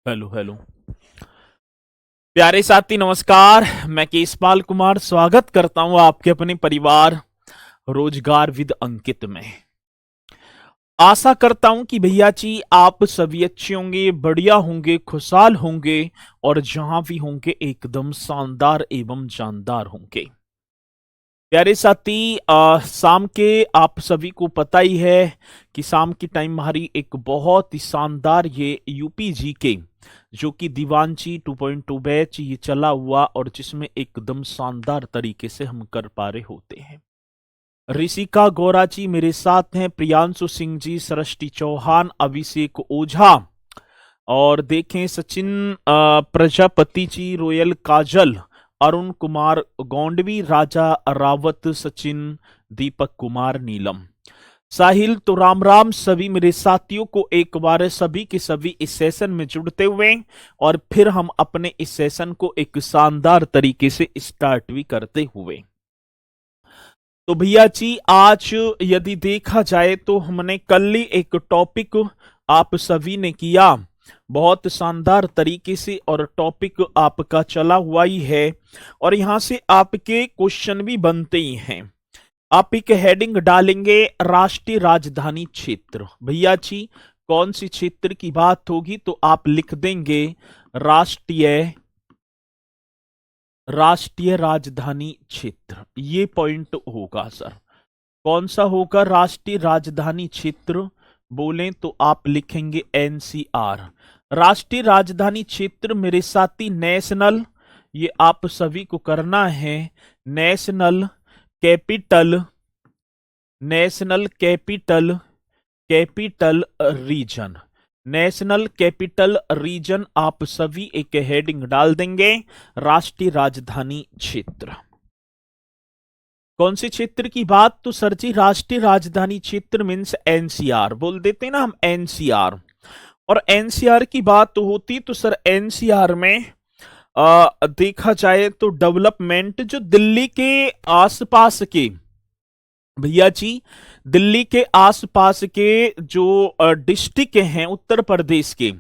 Hello hello. प्यारे साथी नमस्कार। मैं केशपाल कुमार स्वागत करता हूं आपके अपने परिवार रोजगार विद अंकित में। आशा करता हूं कि भैया जी आप सभी अच्छे होंगे, बढ़िया होंगे, खुशहाल होंगे और जहां भी होंगे एकदम शानदार एवं जानदार होंगे। प्यारे साथी शाम के आप सभी को पता ही है कि शाम की टाइम हमारी एक बहुत ही शानदार ये यूपी जी के जो कि दीवानची 2.2 बैच ये चला हुआ और जिसमें एकदम शानदार तरीके से हम कर पा रहे होते हैं। ऋषिका गौरा जी मेरे साथ हैं, प्रियांशु सिंह जी, सृष्टि चौहान, अभिषेक ओझा और देखें सचिन प्रजापति जी, रोयल काजल, अरुण कुमार गौंडवी, राजा रावत, सचिन, दीपक कुमार, नीलम, साहिल। तो राम राम सभी मेरे साथियों को एक बार सभी के सभी इस सेशन में जुड़ते हुए और फिर हम अपने इस सेशन को एक शानदार तरीके से स्टार्ट भी करते हुए। तो भैया जी आज यदि देखा जाए तो हमने कल ही एक टॉपिक आप सभी ने किया बहुत शानदार तरीके से और टॉपिक आपका चला हुआ ही है और यहां से आपके क्वेश्चन भी बनते ही हैं। आप एक हेडिंग डालेंगे राष्ट्रीय राजधानी क्षेत्र। भैया जी कौन सी क्षेत्र की बात होगी तो आप लिख देंगे राष्ट्रीय राजधानी क्षेत्र। ये पॉइंट होगा सर। कौन सा होगा राष्ट्रीय राजधानी क्षेत्र बोलें तो आप लिखेंगे एनसीआर। राष्ट्रीय राजधानी क्षेत्र मेरे साथी नेशनल, ये आप सभी को करना है, national capital, national capital capital region, national capital region. आप सभी एक हेडिंग डाल देंगे राष्ट्रीय राजधानी क्षेत्र। कौन से क्षेत्र की बात तो सर जी राष्ट्रीय राजधानी क्षेत्र मीन्स एनसीआर बोल देते हैं ना हम, एनसीआर। और एनसीआर की बात तो होती तो सर एनसीआर में देखा जाए तो डेवलपमेंट जो दिल्ली के आसपास के, भैया जी दिल्ली के आसपास के जो डिस्ट्रिक्ट हैं उत्तर प्रदेश के,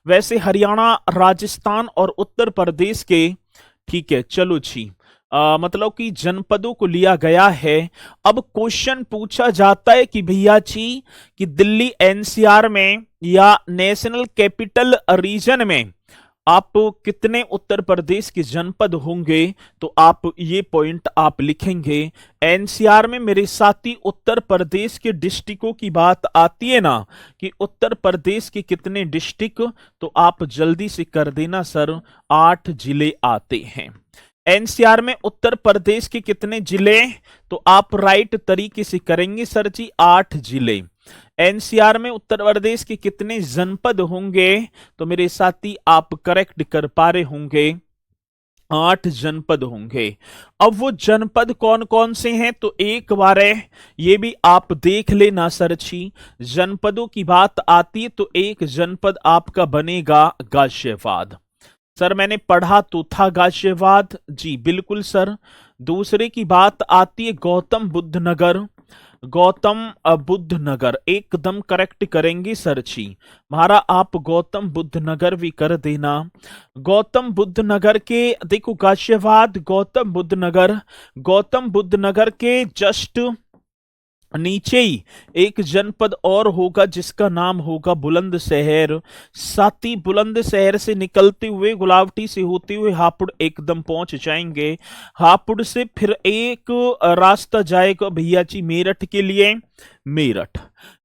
वैसे हरियाणा, राजस्थान और उत्तर प्रदेश के, ठीक है चलो जी, मतलब कि जनपदों को लिया गया है। अब क्वेश्चन पूछा जाता है कि भैया जी कि दिल्ली एनसीआर में या नेशनल कैपिटल रीजन में आप कितने उत्तर प्रदेश के जनपद होंगे तो आप ये पॉइंट आप लिखेंगे। एनसीआर में मेरे साथी उत्तर प्रदेश के डिस्ट्रिक्टों की बात आती है ना कि उत्तर प्रदेश के कितने डिस्ट्रिक्ट, तो आप जल्दी से कर देना सर 8 जिले आते हैं। एनसीआर में उत्तर प्रदेश के कितने जिले, तो आप राइट तरीके से करेंगे सर जी 8 जिले। एनसीआर में उत्तर प्रदेश के कितने जनपद होंगे, तो मेरे साथी आप करेक्ट कर पा रहे होंगे 8 जनपद होंगे। अब वो जनपद कौन कौन से हैं तो एक बार ये भी आप देख लेना सर जी। जनपदों की बात आती है तो एक जनपद आपका बनेगा गाजियाबाद। सर मैंने पढ़ा तो था गाजियाबाद जी, बिल्कुल सर। दूसरे की बात आती है गौतम बुद्ध नगर, गौतम बुद्ध नगर एकदम करेक्ट करेंगे सर जी। हमारा आप गौतम बुद्ध नगर भी कर देना। गौतम बुद्ध नगर के देखो गाजियाबाद, गौतम बुद्ध नगर के जस्ट नीचे ही एक जनपद और होगा जिसका नाम होगा बुलंदशहर। साथी बुलंदशहर से निकलते हुए गुलावटी से होते हुए हापुड़ एकदम पहुंच जाएंगे। हापुड़ से फिर एक रास्ता जाएगा भैया जी मेरठ के लिए। मेरठ,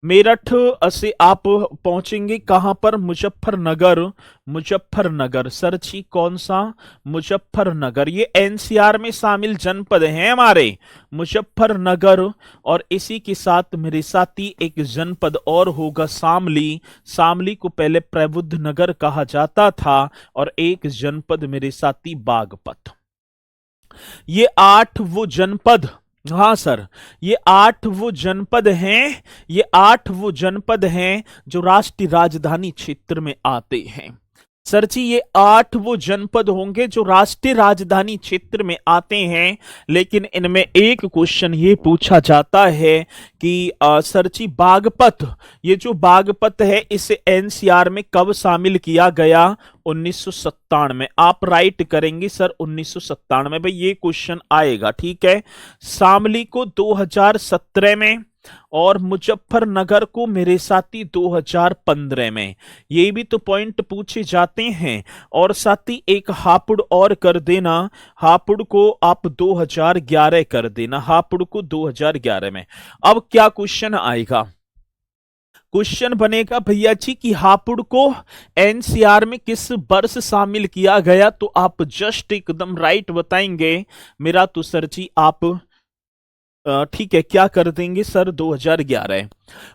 मेरठ से आप पहुंचेंगे कहां पर, मुजफ्फरनगर। मुजफ्फरनगर सर जी कौन सा, मुजफ्फरनगर। ये एनसीआर में शामिल जनपद हैं हमारे मुजफ्फरनगर। और इसी के साथ मेरे साथी एक जनपद और होगा शामली। शामली को पहले प्रबुद्ध नगर कहा जाता था। और एक जनपद मेरे साथी बागपत। ये 8 वो जनपद, हाँ सर ये 8 वो जनपद हैं, ये 8 वो जनपद हैं जो राष्ट्रीय राजधानी क्षेत्र में आते हैं। सर जी ये 8 वो जनपद होंगे जो राष्ट्रीय राजधानी क्षेत्र में आते हैं, लेकिन इनमें एक क्वेश्चन ये पूछा जाता है कि सर जी बागपत, ये जो बागपत है इसे एनसीआर में कब शामिल किया गया? 1997 में। आप राइट करेंगे सर 1997 में, भाई ये क्वेश्चन आएगा, ठीक है। शामली को 2017 में और मुजफ्फरनगर को मेरे साथी 2015 में। ये भी तो पॉइंट पूछे जाते हैं। और साथी एक हापुड़ और कर देना, हापुड़ को आप 2011 कर देना, हापुड़ को 2011 में। अब क्या क्वेश्चन आएगा? क्वेश्चन बनेगा भैया जी कि हापुड़ को एनसीआर में किस वर्ष शामिल किया गया? तो आप जस्ट एकदम राइट बताएंगे मेरा तो सर जी आप ठीक है क्या कर देंगे सर? 2011।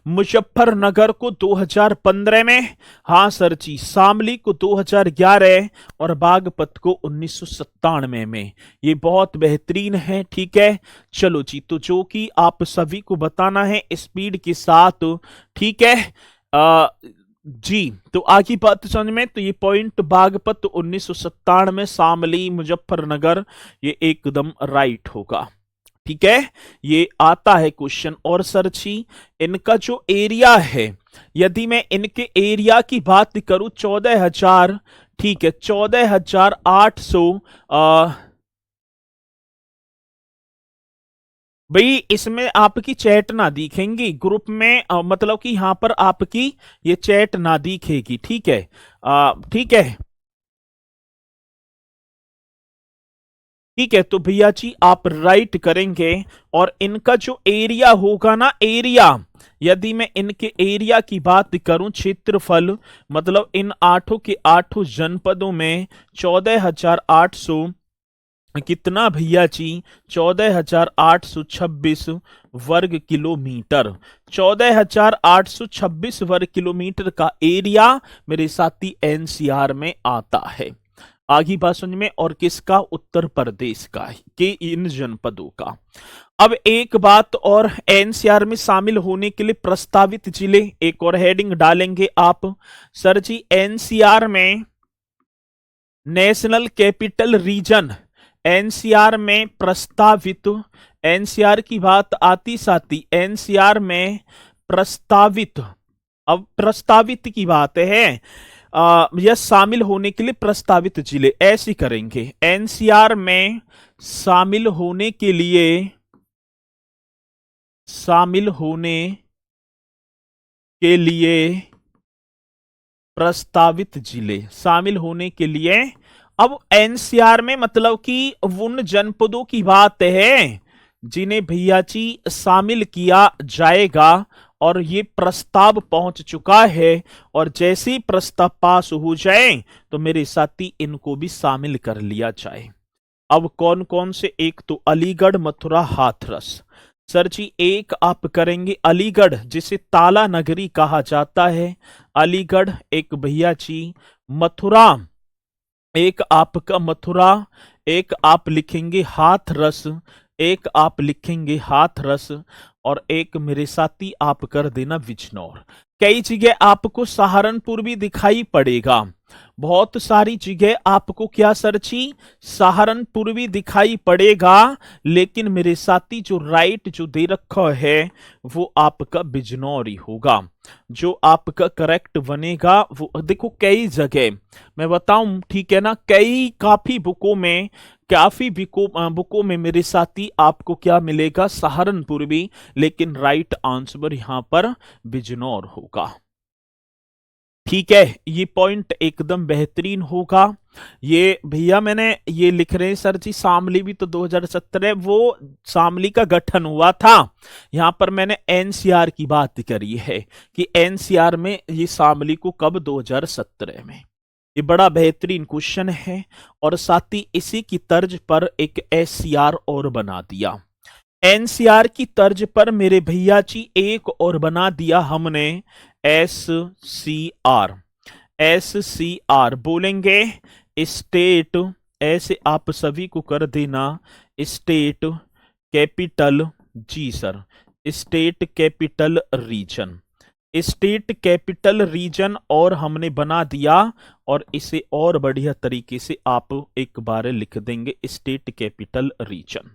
मुजफ्फरनगर को 2015 में, हाँ सर जी। शामली को 2011 और बागपत को 1997 में। ये बहुत बेहतरीन है, ठीक है। चलो जी, तो जो कि आप सभी को बताना है स्पीड के साथ, ठीक है। जी तो आगे बात समझ में, तो ये पॉइंट बागपत 1997 में, शामली मुजफ्फरनगर, ये एकदम राइट होगा, ठीक है। ये आता है क्वेश्चन। और सर जी इनका जो एरिया है, यदि मैं इनके एरिया की बात करूं 14,000, ठीक है 14,800। भाई इसमें आपकी चैट ना दिखेंगी ग्रुप में, मतलब कि यहां पर आपकी ये चैट ना दिखेगी, ठीक है। ठीक है, ठीक है। तो भैया जी आप राइट करेंगे। और इनका जो एरिया होगा ना, एरिया, यदि मैं इनके एरिया की बात करूं, क्षेत्रफल, मतलब इन आठों के आठों जनपदों में 14,800 कितना भैया जी? 14,826 वर्ग किलोमीटर। 14,826 वर्ग किलोमीटर का एरिया मेरे साथी एनसीआर में आता है। आगे बात समझ में। और किसका? उत्तर प्रदेश का, के इन जनपदों का। अब एक बात और, एनसीआर में शामिल होने के लिए प्रस्तावित जिले, एक और हेडिंग डालेंगे आप सर जी। एनसीआर में नेशनल कैपिटल रीजन, एनसीआर में प्रस्तावित, एनसीआर की बात आती साथी, एनसीआर में प्रस्तावित, अब प्रस्तावित की बात है, यह शामिल होने के लिए प्रस्तावित जिले, ऐसे करेंगे। एनसीआर में शामिल होने के लिए, शामिल होने के लिए प्रस्तावित जिले, शामिल होने के लिए। अब एनसीआर में मतलब कि उन जनपदों की बात है जिन्हें भैया जी शामिल किया जाएगा, और ये प्रस्ताव पहुंच चुका है। और जैसे ही प्रस्ताव पास हो जाए तो मेरे साथी इनको भी शामिल कर लिया जाए। अब कौन कौन से? एक तो अलीगढ़, मथुरा, हाथरस। सर जी एक आप करेंगे अलीगढ़, जिसे ताला नगरी कहा जाता है, अलीगढ़ एक भैया जी। मथुरा, एक आपका मथुरा, एक आप लिखेंगे हाथरस, एक आप लिखेंगे हाथरस, और एक मेरे साथी आप कर देना बिजनौर। कई जगह आपको सहारनपुर भी दिखाई पड़ेगा, बहुत सारी जगह आपको क्या सर जी? सहारनपुर भी दिखाई पड़ेगा, लेकिन मेरे साथी जो राइट जो दे रखा है वो आपका बिजनौर होगा। जो आपका करेक्ट बनेगा वो देखो, कई जगह मैं बताऊं, ठीक है ना, कई काफी बुकों में, काफी बुकों में मेरे साथी आपको क्या मिलेगा? सहारनपुर भी, लेकिन राइट आंसर यहां पर बिजनौर होगा, ठीक है। ये पॉइंट एकदम बेहतरीन होगा। ये भैया मैंने ये लिख रहे हैं सर जी, शामली भी तो 2017 वो शामली का गठन हुआ था। यहां पर मैंने एनसीआर की बात करी है कि एनसीआर में ये शामली को कब? 2017 में। ये बड़ा बेहतरीन क्वेश्चन है। और साथ ही इसी की तर्ज पर एक एससीआर और बना दिया, एनसीआर की तर्ज पर मेरे भैया जी एक और बना दिया हमने, S C R. S C R बोलेंगे स्टेट, ऐसे आप सभी को कर देना, स्टेट कैपिटल, जी sir, state capital region. State capital region और हमने बना दिया, और इसे और बढ़िया तरीके से आप एक बार लिख देंगे स्टेट कैपिटल रीजन।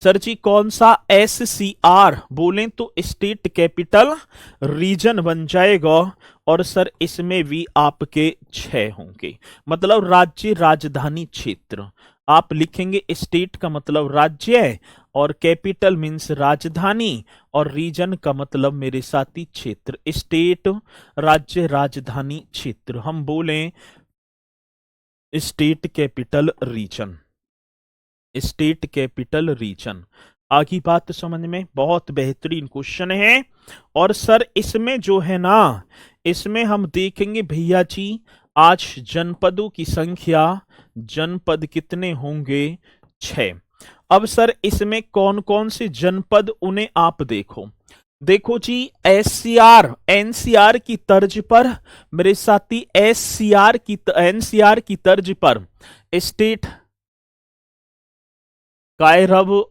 सर जी कौन सा SCR बोलें तो स्टेट कैपिटल रीजन बन जाएगा, और सर इसमें भी आपके 6 होंगे, मतलब राज्य राजधानी क्षेत्र। आप लिखेंगे स्टेट का मतलब राज्य है, और कैपिटल मीन्स राजधानी, और रीजन का मतलब मेरे साथी क्षेत्र। स्टेट राज्य राजधानी क्षेत्र, हम बोलें state capital region, state capital reason. आगे बात समझ में, बहुत बेहतरीन क्वेश्चन है। और सर इसमें जो है ना, इसमें हम देखेंगे भैया जी आज जनपदों की संख्या, जनपद कितने होंगे 6। अब सर इसमें कौन कौन से जनपद, उन्हें आप देखो। देखो जी SCR NCR की तर्ज पर, मेरे साथी NCR की तर्ज पर स्टेट कायरव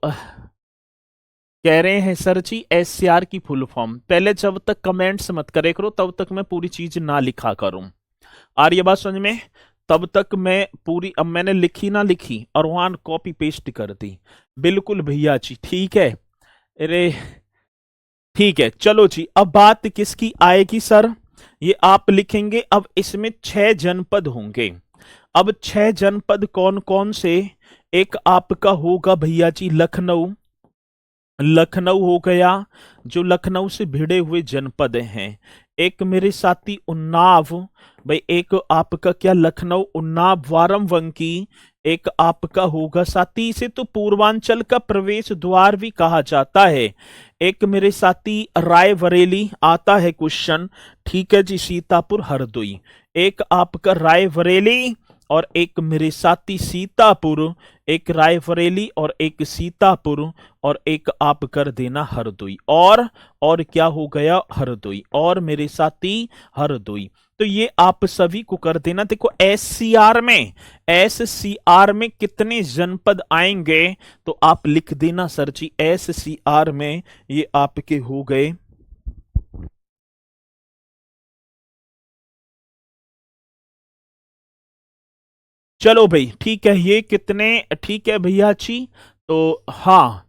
कह रहे हैं सर जी SCR की फुल फॉर्म। पहले जब तक कमेंट्स मत करे करो तब तक मैं पूरी चीज ना लिखा करूं। आ रही है बात समझ में? तब तक मैं पूरी, अब मैंने लिखी ना लिखी और वहां कॉपी पेस्ट कर दी। बिल्कुल भैया जी ठीक है। अरे ठीक है चलो जी, अब बात किसकी आएगी सर, ये आप लिखेंगे। अब इसमें 6 जनपद होंगे। अब 6 जनपद कौन कौन से, एक आपका होगा भैया जी लखनऊ, लखनऊ हो गया, जो लखनऊ से भिड़े हुए जनपद हैं। एक मेरे साथी उन्नाव, भाई एक आपका क्या लखनऊ उन्नाव वारमवंकी, एक आपका होगा साथी, इसे तो पूर्वांचल का प्रवेश द्वार भी कहा जाता है। एक मेरे साथी रायबरेली आता है क्वेश्चन, ठीक है जी, सीतापुर हरदोई। एक आपका रायबरेली और एक मेरे साथी सीतापुर, एक रायबरेली और एक सीतापुर, और एक आप कर देना हरदोई, और क्या हो गया हरदोई, और मेरे साथी हरदोई। तो ये आप सभी को कर देना। देखो SCR में कितने जनपद आएंगे, तो आप लिख देना सर जी SCR में ये आपके हो गए, चलो भाई ठीक है, ये कितने, ठीक है भैया जी। तो हाँ,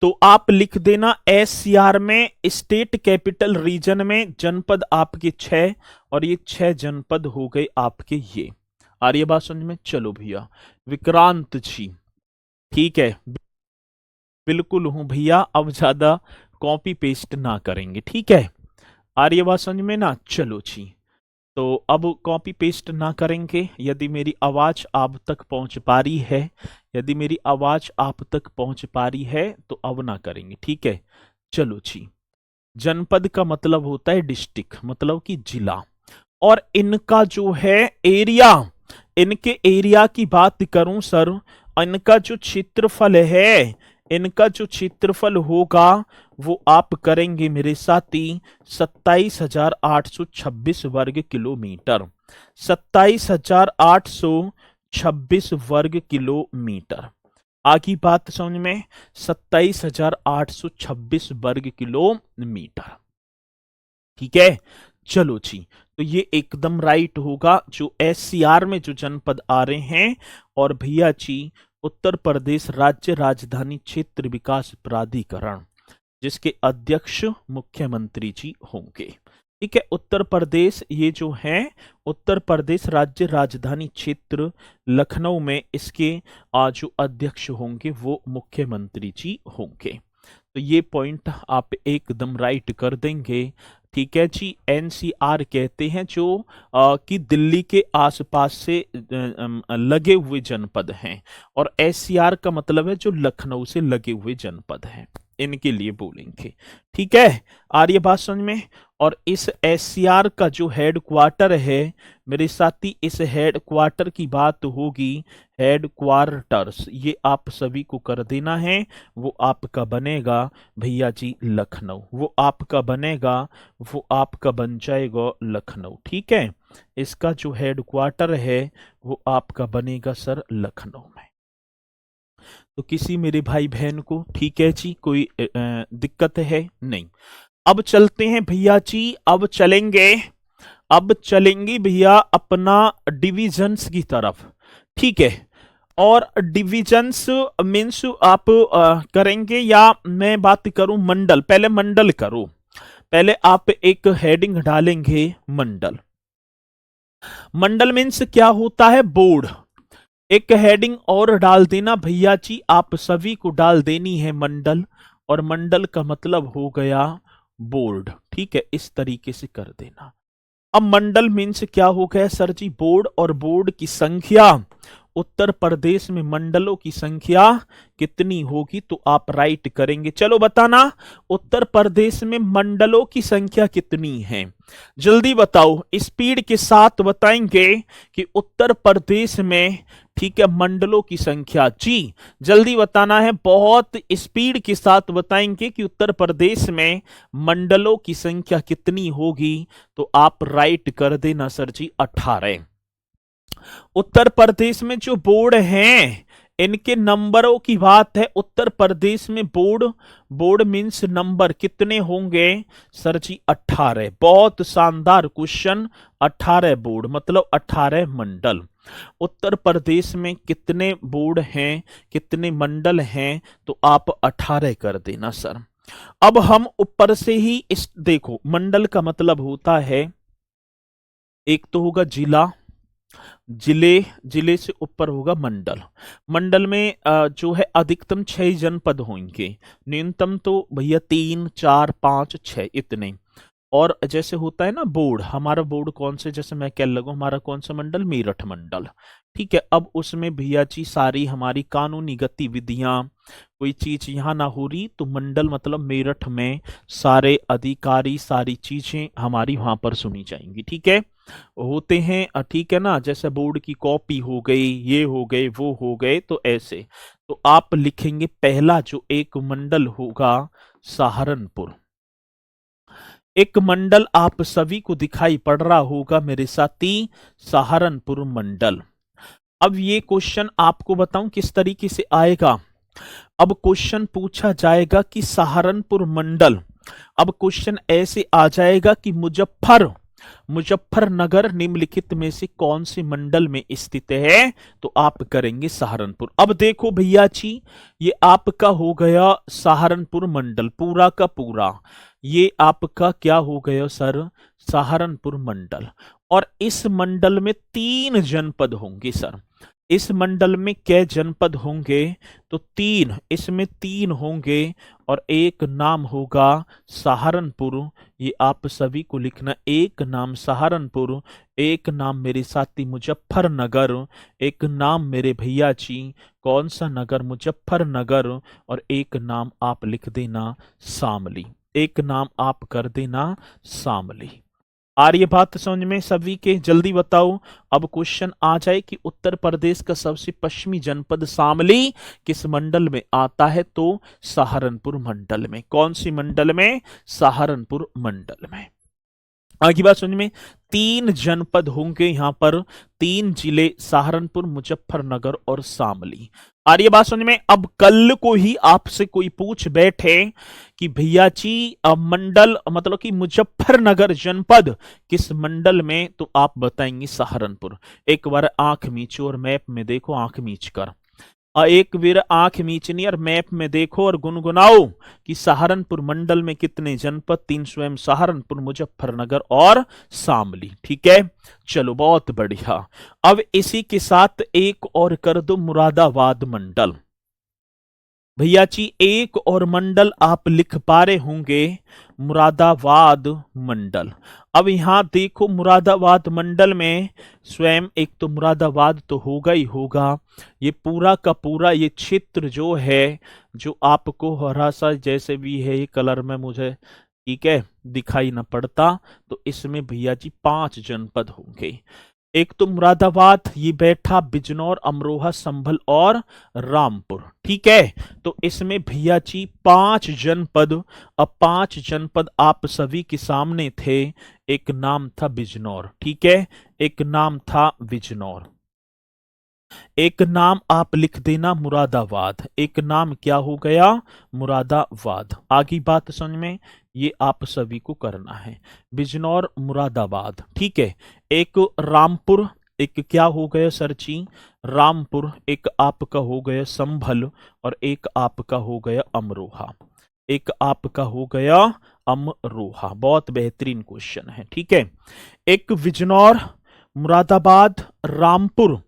तो आप लिख देना SCR में स्टेट कैपिटल रीजन में जनपद आपके 6, और ये 6 जनपद हो गए आपके ये। आ रही है बात समझ में? चलो भैया विक्रांत जी ठीक है, बिल्कुल हूं भैया, अब ज्यादा कॉपी पेस्ट ना करेंगे, ठीक है। आ रही है बात समझ में ना? चलो जी, तो अब कॉपी पेस्ट ना करेंगे। यदि मेरी आवाज आप तक पहुंच पा रही है, यदि मेरी आवाज आप तक पहुंच पा रही है तो अब ना करेंगे, ठीक है। चलो जी, जनपद का मतलब होता है डिस्ट्रिक्ट, मतलब कि जिला, और इनका जो है एरिया, इनके एरिया की बात करूं सर, इनका जो क्षेत्रफल है, इनका जो क्षेत्रफल होगा वो आप करेंगे मेरे साथी 27,826 वर्ग किलोमीटर, 27,826 वर्ग किलोमीटर। आगे बात समझ में, 27,826 वर्ग किलोमीटर, ठीक है। चलो जी, तो ये एकदम राइट होगा जो SCR में जो जनपद आ रहे हैं। और भैया जी उत्तर प्रदेश राज्य राजधानी क्षेत्र विकास प्राधिकरण, जिसके अध्यक्ष मुख्यमंत्री जी होंगे, ठीक है। उत्तर प्रदेश ये जो है, उत्तर प्रदेश राज्य राजधानी क्षेत्र लखनऊ में, इसके जो अध्यक्ष होंगे वो मुख्यमंत्री जी होंगे। तो ये पॉइंट आप एकदम राइट कर देंगे, ठीक है जी। NCR कहते हैं जो कि दिल्ली के आसपास से लगे हुए जनपद हैं, और SCR का मतलब है जो लखनऊ से लगे हुए जनपद हैं, इनके लिए बोलेंगे, ठीक है। आ रही है बात समझ में? और इस SCR का जो हेड क्वार्टर है मेरे साथी, इस हेड क्वार्टर की बात होगी, हेड क्वार्टर्स, ये आप सभी को कर देना है। वो आपका बनेगा भैया जी लखनऊ, वो आपका बनेगा, वो आपका बन जाएगा लखनऊ, ठीक है। इसका जो हेड क्वार्टर है वो आपका बनेगा सर लखनऊ में। तो किसी मेरे भाई बहन को, ठीक है जी, कोई दिक्कत है नहीं? अब चलते हैं भैया जी, अब चलेंगे भैया अपना डिविजन्स की तरफ। ठीक है, और डिविजन्स मीन्स आप करेंगे या मैं बात करूं मंडल? पहले मंडल करो, पहले आप एक हेडिंग डालेंगे मंडल। मंडल मीन्स क्या होता है? बोर्ड। एक हेडिंग और डाल देना भैया जी, आप सभी को डाल देनी है मंडल, और मंडल का मतलब हो गया बोर्ड। ठीक है, इस तरीके से कर देना। अब मंडल मीन्स क्या हो गया सर जी? बोर्ड, और बोर्ड की संख्या, उत्तर प्रदेश में मंडलों की संख्या कितनी होगी? तो आप राइट करेंगे। चलो बताना, उत्तर प्रदेश में मंडलों की संख्या कितनी है? जल्दी बताओ, स्पीड के साथ बताएंगे कि उत्तर प्रदेश में, ठीक है, मंडलों की संख्या। जी जल्दी बताना है, बहुत स्पीड के साथ बताएंगे कि उत्तर प्रदेश में मंडलों की संख्या कितनी होगी। तो आप राइट कर देना सर जी, 18। उत्तर प्रदेश में जो बोर्ड हैं, इनके नंबरों की बात है। उत्तर प्रदेश में बोर्ड मीन्स नंबर कितने होंगे सर जी? 18। बहुत शानदार क्वेश्चन। 18 बोर्ड मतलब 18 मंडल। उत्तर प्रदेश में कितने बोर्ड हैं, कितने मंडल हैं? तो आप 18 कर देना सर। अब हम ऊपर से ही इस देखो, मंडल का मतलब होता है, एक तो होगा जिला, जिले से ऊपर होगा मंडल। मंडल में जो है अधिकतम 6 जनपद होंगे, न्यूनतम तो भैया 3, 4, 5, 6 इतने। और जैसे होता है ना बोर्ड, हमारा बोर्ड कौन से, जैसे मैं कह लगूं हमारा कौन सा मंडल? मेरठ मंडल। ठीक है, अब उसमें भैया जी सारी हमारी कानूनी गतिविधियां, कोई चीज यहां ना हो रही तो मंडल मतलब मेरठ में सारे अधिकारी, सारी चीजें हमारी वहां पर सुनी जाएंगी। ठीक है, होते हैं ठीक है ना, जैसे बोर्ड की कॉपी हो गई, ये हो गए, वो हो गए, तो ऐसे। तो आप लिखेंगे पहला जो एक मंडल होगा सहारनपुर। एक मंडल आप सभी को दिखाई पड़ रहा होगा मेरे साथी, सहारनपुर मंडल। अब ये क्वेश्चन आपको बताऊं किस तरीके से आएगा। अब क्वेश्चन पूछा जाएगा कि सहारनपुर मंडल, अब क्वेश्चन ऐसे आ जाएगा कि मुजफ्फरनगर निम्नलिखित में से कौन से मंडल में स्थित है? तो आप करेंगे सहारनपुर। अब देखो भैया जी, ये आपका हो गया सहारनपुर मंडल पूरा का पूरा, ये आपका क्या हो गया सर? सहारनपुर मंडल। और इस मंडल में 3 जनपद होंगे सर। इस मंडल में कै जनपद होंगे? तो 3, इसमें 3 होंगे, और एक नाम होगा सहारनपुर। ये आप सभी को लिखना, एक नाम सहारनपुर, एक नाम मेरे साथी मुजफ्फरनगर, एक नाम मेरे भैया जी कौन सा नगर? मुजफ्फरनगर, और एक नाम आप लिख देना शामली, एक नाम आप कर देना शामली। आ रही है बात समझ में सभी के? जल्दी बताओ। अब क्वेश्चन आ जाए कि उत्तर प्रदेश का सबसे पश्चिमी जनपद शामली किस मंडल में आता है? तो सहारनपुर मंडल में। कौन सी मंडल में? सहारनपुर मंडल में। आगे बात समझ में, 3 जनपद होंगे यहां पर, 3 जिले, सहारनपुर, मुजफ्फरनगर और शामली। आ रही है बात समझ में? अब कल को ही आपसे कोई पूछ बैठे कि भैया जी मंडल मतलब कि मुजफ्फरनगर जनपद किस मंडल में? तो आप बताएंगे सहारनपुर। एक बार आंख मीचो और मैप में देखो, आंख मीच कर, एक बार आंख मीचनी और मैप में देखो और गुनगुनाओ कि सहारनपुर मंडल में कितने जनपद? 3 स्वयं सहारनपुर, मुजफ्फरनगर और शामली। ठीक है, चलो बहुत बढ़िया। अब इसी के साथ एक और कर दो, मुरादाबाद मंडल। भैया जी एक और मंडल आप लिख पा रहे होंगे, मुरादाबाद मंडल। अब यहां देखो, मुरादाबाद मंडल में स्वयं एक तो मुरादाबाद तो होगा ही होगा, ये पूरा का पूरा ये क्षेत्र जो है, जो आपको हरा सा जैसे भी है ये कलर में मुझे, ठीक है, दिखाई ना पड़ता, तो इसमें भैया जी 5 जनपद होंगे। एक तो मुरादाबाद, ये बैठा बिजनौर, अमरोहा, संभल और रामपुर। ठीक है, तो इसमें भैया जी 5 जनपद। अब 5 जनपद आप सभी के सामने थे। एक नाम था बिजनौर, ठीक है, एक नाम था बिजनौर, एक नाम आप लिख देना मुरादाबाद, एक नाम क्या हो गया? मुरादाबाद। आगे बात समझ में, ये आप सभी को करना है। बिजनौर मुरादाबाद, ठीक है। एक रामपुर, एक क्या हो गया सर जी, रामपुर, एक आपका हो गया संभल, और एक आपका हो गया अमरोहा, एक आपका हो गया अमरोहा। बहुत बेहतरीन क्वेश्चन है, ठीक है। एक बिजनौर मुरादाबाद रामपुर,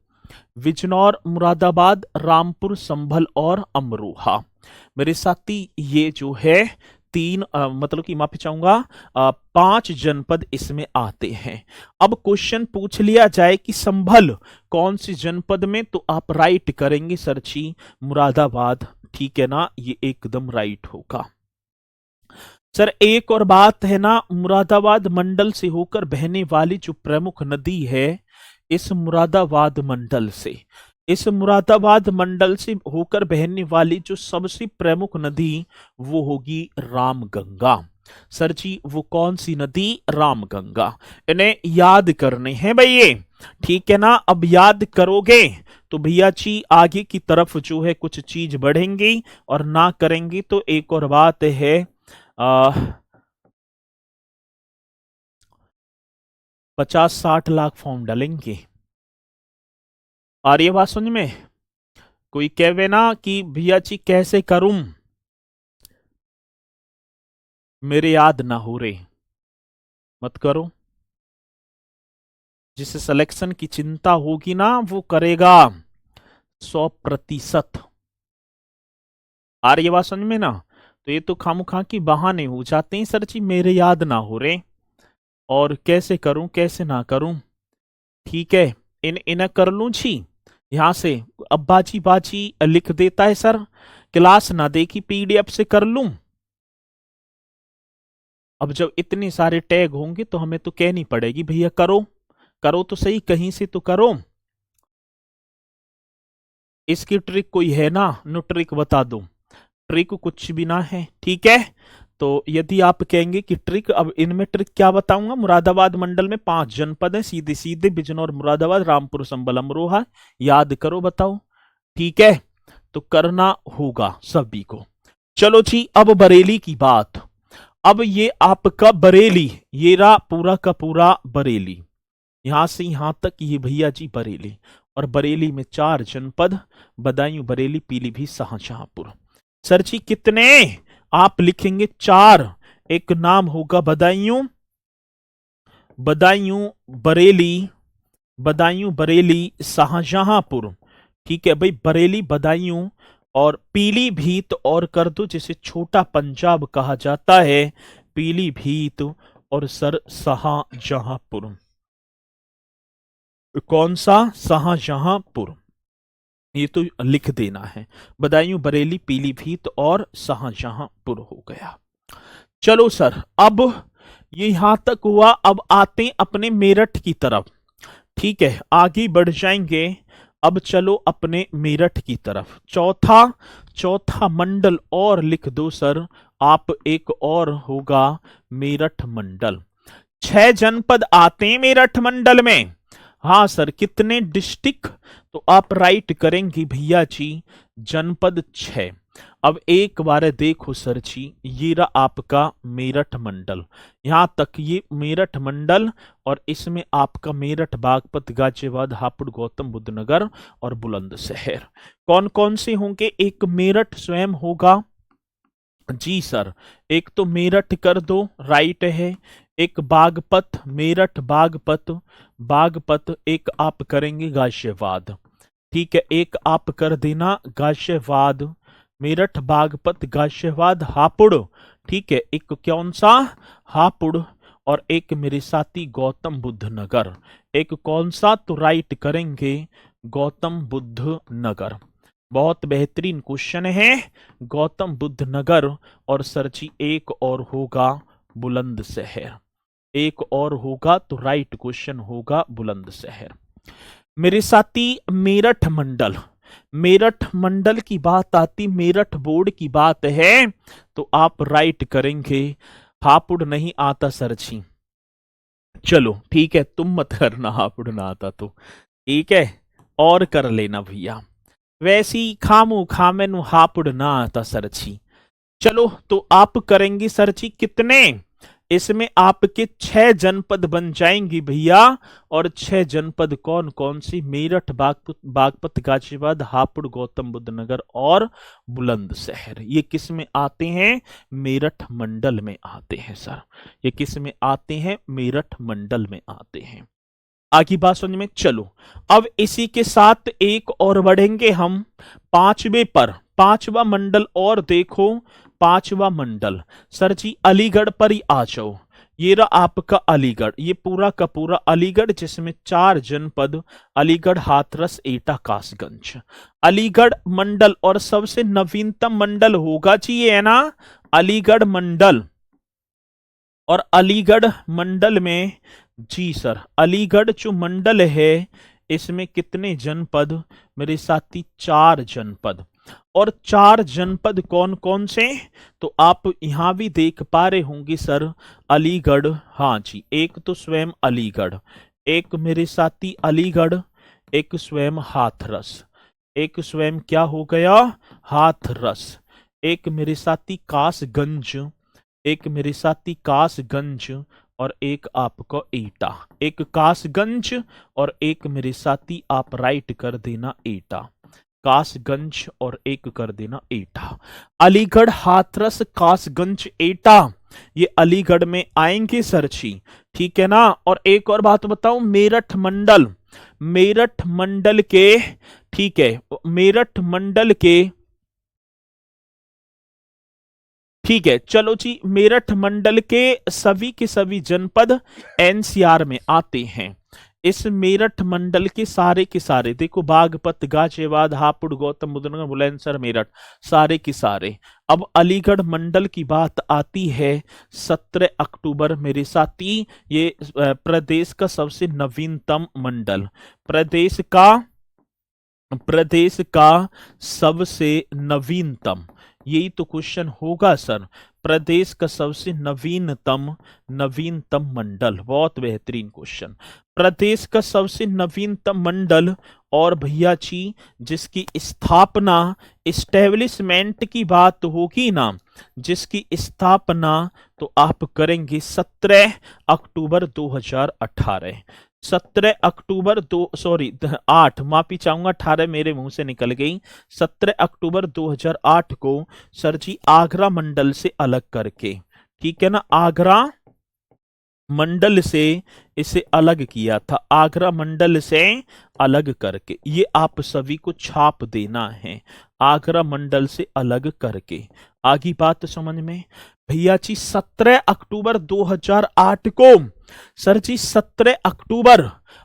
बिजनौर मुरादाबाद रामपुर संभल और अमरोहा। मेरे साथी ये जो है तीन मतलब कि माफी चाहूंगा 5 जनपद इसमें आते हैं। अब क्वेश्चन पूछ लिया जाए कि संभल कौन सी जनपद में, तो आप राइट करेंगे सर जी मुरादाबाद, ठीक है ना, ये एकदम राइट होगा। सर एक और बात है ना, मुरादाबाद मंडल से होकर बहने वाली जो प्रमुख नदी है, इस मुरादाबाद मंडल से, इस मुरादाबाद मंडल से होकर बहने वाली जो सबसे प्रमुख नदी वो होगी रामगंगा। सर जी वो कौन सी नदी, रामगंगा। इन्हें याद करने हैं भैया, ठीक है ना। अब याद करोगे तो भैया जी आगे की तरफ जो है कुछ चीज बढ़ेंगी, और ना करेंगी तो एक और बात है 50-60 लाख फॉर्म डालेंगे। और ये बात समझ में, कोई कहे ना कि भैया जी कैसे करूं, मेरे याद ना हो रे, मत करो। जिसे सिलेक्शन की चिंता होगी ना वो करेगा 100%। आ रही है बात समझ में ना। तो ये तो खामखा की बहाने हो जाते हैं सर जी, मेरे याद ना हो रे, और कैसे करूं कैसे ना करूं, ठीक है। इन्हें कर लूं जी यहां से। अब बाजी बाजी लिख देता है सर, क्लास ना देखी पीडीएफ से कर लूं। अब जब इतने सारे टैग होंगे तो हमें तो कहनी पड़ेगी भैया करो, करो तो सही, कहीं से तो करो। इसकी ट्रिक कोई है ना, नो ट्रिक बता दो। ट्रिक कुछ भी ना है, ठीक है। तो यदि आप कहेंगे कि ट्रिक, अब इनमें ट्रिक क्या बताऊंगा। मुरादाबाद मंडल में 5 जनपद हैं, सीधे सीधे बिजनौर मुरादाबाद रामपुर संभल अमरोहा, याद करो बताओ, ठीक है। तो करना होगा सभी को। चलो जी अब बरेली की बात। अब ये आपका बरेली, ये रहा पूरा का पूरा बरेली, यहां से यहां तक ये भैया जी बरेली। और बरेली में 4 जनपद, बदायूं, बरेली, पीलीभीत, शाहजहांपुर। सर जी कितने, आप लिखेंगे 4। एक नाम होगा बदायूं, बदायूं बरेली, बदायूं बरेली शाहजहांपुर, ठीक है भाई। बरेली, बदायूं और पीलीभीत, और कर दो जिसे छोटा पंजाब कहा जाता है, पीलीभीत और सर शाहजहांपुर। कौन सा, शाहजहांपुर, ये तो लिख देना है। बदायूं बरेली पीलीभीत और शाहजहांपुर हो गया। चलो सर अब ये यहां तक हुआ, अब आते हैं अपने मेरठ की तरफ, ठीक है, आगे बढ़ जाएंगे। अब चलो अपने मेरठ की तरफ। चौथा मंडल और लिख दो सर आप, एक और होगा मेरठ मंडल। 6 जनपद आते हैं मेरठ मंडल में। हाँ सर कितने डिस्ट्रिक्ट, तो आप राइट करेंगे भैया जी जनपद 6। अब एक बार देखो सर जी, ये रहा आपका मेरठ मंडल, यहां तक ये मेरठ मंडल, और इसमें आपका मेरठ, बागपत, गाजियाबाद, हापुड़, गौतम बुद्ध नगर और बुलंदशहर। कौन कौन से होंगे, एक मेरठ स्वयं होगा जी सर, एक तो मेरठ कर दो, राइट है। एक बागपत, मेरठ बागपत, बागपत, एक आप करेंगे गाजियाबाद, ठीक है। एक आप कर देना गाजियाबाद, मेरठ, बागपत, गाजियाबाद, हापुड़, ठीक है। एक कौन सा, हापुड़, और एक मेरे साथी गौतम बुद्ध नगर। एक कौन सा, तो राइट करेंगे गौतम बुद्ध नगर। बहुत बेहतरीन क्वेश्चन है, गौतम बुद्ध नगर। और सर जी एक और होगा बुलंदशहर, एक और होगा, तो राइट क्वेश्चन होगा बुलंदशहर। मेरे साथी मेरठ मंडल, मेरठ मंडल की बात आती, मेरठ बोर्ड की बात है, तो आप राइट करेंगे हापुड़ नहीं आता सर जी। चलो ठीक है, तुम मत करना हापुड़ ना आता तो, ठीक है, और कर लेना भैया। वैसी खामू खामेनु हापुड़ ना आता सर जी, चलो तो आप करेंगे सर जी कितने, इसमें आपके 6 जनपद बन जाएंगी भैया। और 6 जनपद कौन कौन सी, मेरठ, बागपत, गाजियाबाद, हापुड़, गौतम बुद्ध नगर और बुलंदशहर। ये किस में आते हैं, मेरठ मंडल में आते हैं सर। ये किस में आते हैं, मेरठ मंडल में आते हैं। आगे बात समझ में। चलो अब इसी के साथ एक और बढ़ेंगे हम पांचवे पर। पांचवा मंडल और देखो, पांचवा मंडल सर जी अलीगढ़ पर ही आ जाओ। ये रहा आपका अलीगढ़, ये पूरा का पूरा अलीगढ़, जिसमें 4 जनपद अलीगढ़, हाथरस, एटा, कासगंज। अलीगढ़ मंडल और सबसे नवीनतम मंडल होगा जी ये है ना, अलीगढ़ मंडल। और अलीगढ़ मंडल में जी सर, अलीगढ़ जो मंडल है इसमें कितने जनपद मेरे साथी, 4 जनपद। और 4 जनपद कौन कौन से, तो आप यहां भी देख पा रहे होंगे सर, अलीगढ़, हाँ जी, एक तो स्वयं अलीगढ़, एक मेरे साथी अलीगढ़, एक स्वयं हाथरस, एक स्वयं क्या हो गया, हाथरस, एक मेरे साथी कासगंज, एक मेरे साथी कासगंज, और एक आपका एटा। एक कासगंज और एक मेरे साथी आप राइट कर देना एटा, कासगंज और एक कर देना एटा। अलीगढ़, हाथरस, कासगंज, एटा, ये अलीगढ़ में आएंगे सर जी, ठीक है ना। और एक और बात बताऊं, मेरठ मंडल, मेरठ मंडल के, ठीक है, मेरठ मंडल के, ठीक है चलो जी, मेरठ मंडल के सभी जनपद एनसीआर में आते हैं। इस मेरठ मंडल के सारे देखो, बागपत, गाजियाबाद, हापुड़, गौतम बुद्ध नगर, बुलंदशहर, मेरठ, सारे के सारे। अब अलीगढ़ मंडल की बात आती है, 17 अक्टूबर मेरे साथी, ये प्रदेश का सबसे नवीनतम मंडल, प्रदेश का सबसे नवीनतम, यही तो क्वेश्चन होगा सर। प्रदेश का सबसे नवीनतम मंडल, बहुत बेहतरीन क्वेश्चन। प्रदेश का सबसे नवीनतम मंडल, और भैया जी जिसकी स्थापना, इस्टेब्लिशमेंट की बात होगी ना, जिसकी स्थापना तो आप करेंगे 17 अक्टूबर 2018। 17 अक्टूबर दो, सॉरी 8, माफी चाहूंगा, 18 मेरे मुंह से निकल गई। 17 अक्टूबर 2008 को सर जी आगरा मंडल से अलग करके, ठीक है ना, आगरा मंडल से इसे अलग किया था, आगरा मंडल से अलग करके, ये आप सभी को छाप देना है, आगरा मंडल से अलग करके। आगे बात समझ में भैया जी, 17 अक्टूबर 2008 को सर जी, 17 अक्टूबर,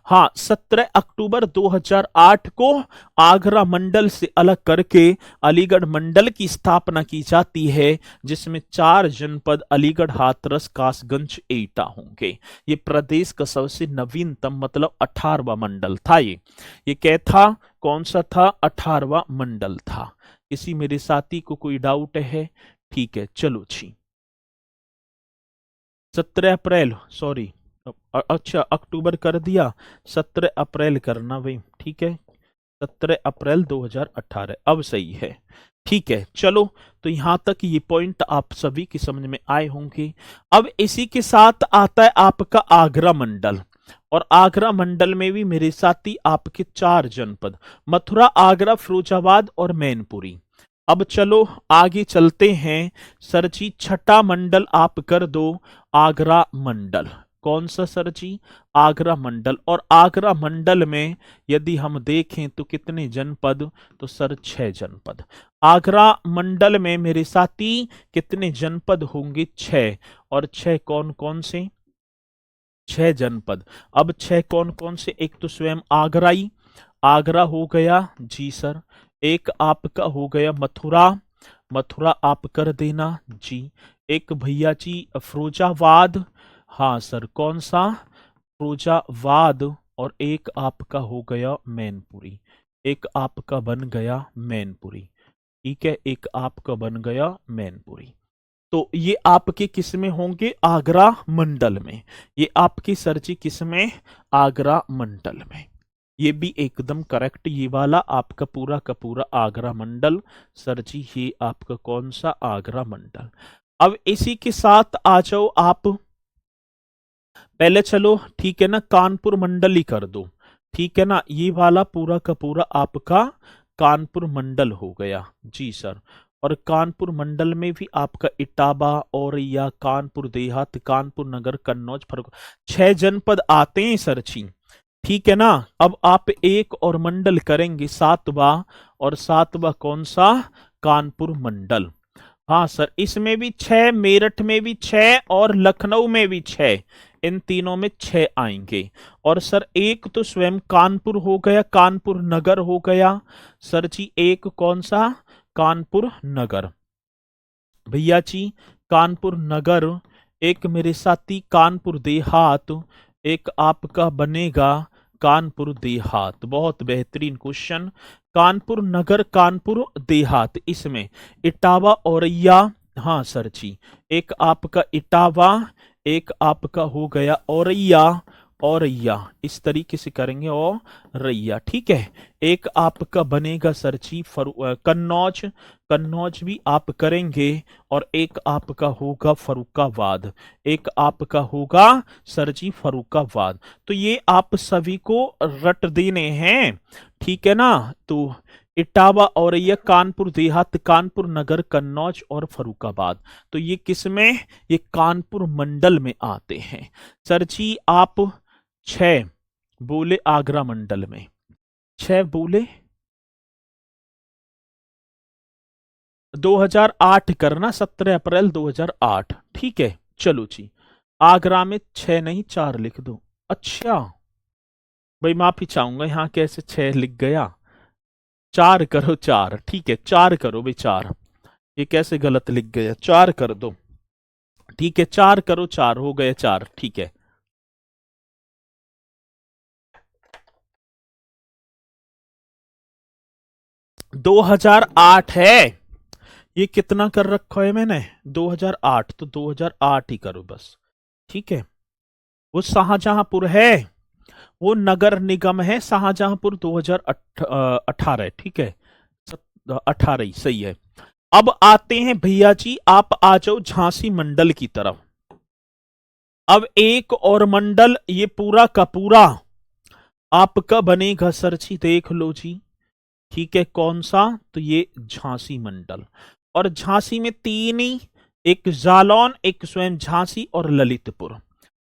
हाँ 17 अक्टूबर 2008 को आगरा मंडल से अलग करके अलीगढ़ मंडल की स्थापना की जाती है, जिसमें 4 जनपद अलीगढ़, हाथरस, कासगंज, एटा होंगे। ये प्रदेश का सबसे नवीनतम मतलब 18वां मंडल था। ये क्या था, कौन सा था, 18वां मंडल था। किसी मेरे साथी को कोई डाउट है, ठीक है चलो जी। 17 अप्रैल, सॉरी अच्छा अक्टूबर कर दिया, 17 अप्रैल करना भाई, ठीक है, 17 अप्रैल 2018, अब सही है, ठीक है चलो। तो यहां तक ये पॉइंट आप सभी की समझ में आए होंगे। अब इसी के साथ आता है आपका आगरा मंडल, और आगरा मंडल में भी मेरे साथी आपके 4 जनपद, मथुरा, आगरा, फिरोजाबाद और मैनपुरी। अब चलो आगे चलते हैं सर जी, छठा मंडल आप कर दो आगरा मंडल। कौन सा सर जी, आगरा मंडल। और आगरा मंडल में यदि हम देखें तो कितने जनपद, तो सर 6 जनपद। आगरा मंडल में मेरे साथी कितने जनपद होंगे, 6, और 6 कौन कौन से, 6 जनपद। अब 6 कौन कौन से, एक तो स्वयं आगराई, आगरा हो गया जी सर, एक आपका हो गया मथुरा, मथुरा आप कर देना जी, एक भैया जी फिरोजाबाद, हाँ सर कौन सा, फिरोजाबाद, और एक आपका हो गया मैनपुरी, एक आपका बन गया मैनपुरी, ठीक है, एक आपका बन गया मैनपुरी। तो ये आपके किस में होंगे, आगरा मंडल में, ये आपकी सर जी किस में, आगरा मंडल में। ये भी एकदम करेक्ट। ये वाला आपका पूरा का पूरा आगरा मंडल। सर जी ये आपका कौन सा आगरा मंडल। अब इसी के साथ आ जाओ आप, पहले चलो ठीक है ना, कानपुर मंडल ही कर दो। ठीक है ना, ये वाला पूरा का पूरा आपका कानपुर मंडल हो गया। जी सर। और कानपुर मंडल में भी आपका इटावा, औरैया, कानपुर देहात, कानपुर नगर, कन्नौज, फर्रुख, 6 जनपद आते हैं सर जी। ठीक है ना। अब आप एक और मंडल करेंगे, सातवां, और सातवां कौन सा, कानपुर मंडल। हाँ सर, इसमें भी 6, मेरठ में भी 6 और लखनऊ में भी 6, इन तीनों में 6 आएंगे। और सर एक तो स्वयं कानपुर हो गया, कानपुर नगर हो गया सर जी। एक कौन सा, कानपुर नगर भैया जी, कानपुर नगर। एक मेरे साथी कानपुर देहात, एक आपका बनेगा कानपुर देहात। बहुत बेहतरीन क्वेश्चन। कानपुर नगर, कानपुर देहात, इसमें इटावा, औरैया, हाँ सर जी, एक आपका इटावा, एक आपका हो गया औरैया, औरैया इस तरीके से करेंगे, औरैया ठीक है। एक आपका बनेगा सर जी कन्नौज, कन्नौज भी आप करेंगे। और एक आपका होगा फर्रुखाबाद, एक आपका होगा सर जी फर्रुखाबाद। तो ये आप सभी को रट देने हैं, ठीक है ना। तो इटावा, औरैया, कानपुर देहात, कानपुर नगर, कन्नौज और फर्रुखाबाद, तो ये किस में, ये कानपुर मंडल में आते हैं सर जी। आप 6 बोले आगरा मंडल में, 6 बोले। 2008 करना, 17 अप्रैल 2008, ठीक है। चलो जी, आगरा में 6 नहीं 4 लिख दो। अच्छा भाई माफी चाहूंगा, यहाँ कैसे 6 लिख गया, 4 करो, 4 ठीक है, 4 करो भाई, 4 ये कैसे गलत लिख गया, 4 कर दो ठीक है, 4 करो, 4 हो गए, 4 ठीक है। 2008 है, ये कितना कर रखा है मैंने, 2008, तो 2008 ही करो बस, ठीक है। वो शाहजहांपुर है, वो नगर निगम है शाहजहांपुर, 2018 ठीक है, 18 ही सही है। अब आते हैं भैया जी, आप आ जाओ झांसी मंडल की तरफ। अब एक और मंडल, ये पूरा का पूरा आपका बनेगा सर जी, देख लो जी, ठीक है। कौन सा, तो ये झांसी मंडल। और झांसी में 3 ही, एक जालौन, एक स्वयं झांसी और ललितपुर।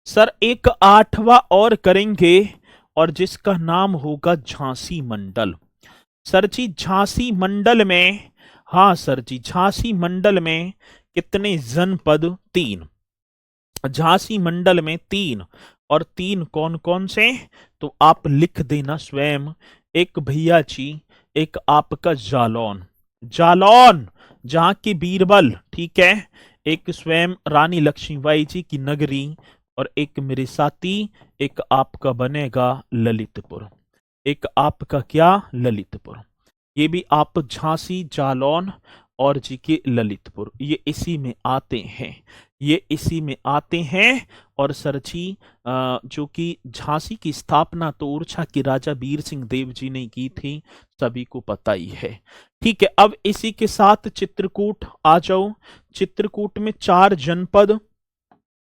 सर एक 8वां और करेंगे, और जिसका नाम होगा झांसी मंडल। सर जी झांसी मंडल में, हाँ सर जी झांसी मंडल में कितने जनपद, 3, झांसी मंडल में 3, और 3 कौन कौन से, तो आप लिख देना स्वयं। एक भैया जी, एक आपका जालौन, जालौन जहां की बीरबल, ठीक है। एक स्वयं रानी लक्ष्मीबाई जी की नगरी, और एक मेरे साथी, एक आपका बनेगा ललितपुर, एक आपका क्या, ललितपुर। ये भी आप झांसी, जालौन और जी के ललितपुर, ये इसी में आते हैं, ये इसी में आते हैं। और सर जी जो कि झांसी की स्थापना तो ओरछा के राजा वीर सिंह देव जी ने की थी, सभी को पता ही है, ठीक है। अब इसी के साथ चित्रकूट आ जाओ। चित्रकूट में 4 जनपद